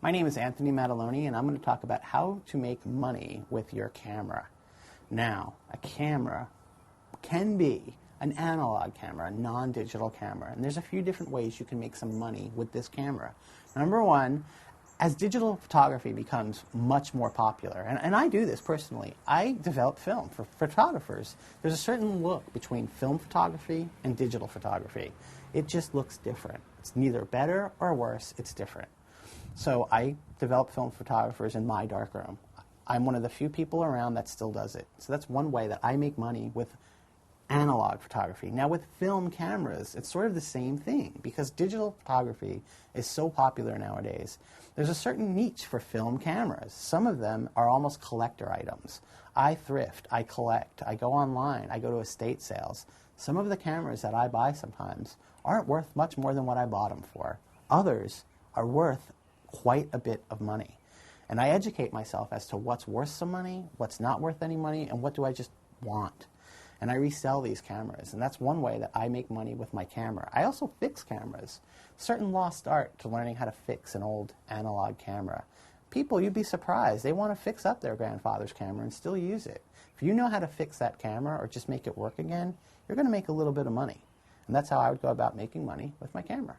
My name is Anthony Mataloni, and I'm going to talk about how to make money with your camera. Now, a camera can be an analog camera, a non-digital camera, and there's a few different ways you can make some money with this camera. Number one, as digital photography becomes much more popular, and I do this personally, I develop film for photographers. There's a certain look between film photography and digital photography. It just looks different. It's neither better or worse, it's different. So I develop film photographers in my darkroom. I'm one of the few people around that still does it. So that's one way that I make money with analog photography. Now with film cameras, it's sort of the same thing because digital photography is so popular nowadays. There's a certain niche for film cameras. Some of them are almost collector items. I thrift, I collect, I go online, I go to estate sales. Some of the cameras that I buy sometimes aren't worth much more than what I bought them for. Others are worth quite a bit of money. And I educate myself as to what's worth some money, what's not worth any money, and what do I just want. And I resell these cameras, and that's one way that I make money with my camera. I also fix cameras. Certain lost art to learning how to fix an old analog camera. People, you'd be surprised, they want to fix up their grandfather's camera and still use it. If you know how to fix that camera or just make it work again, you're going to make a little bit of money. And that's how I would go about making money with my camera.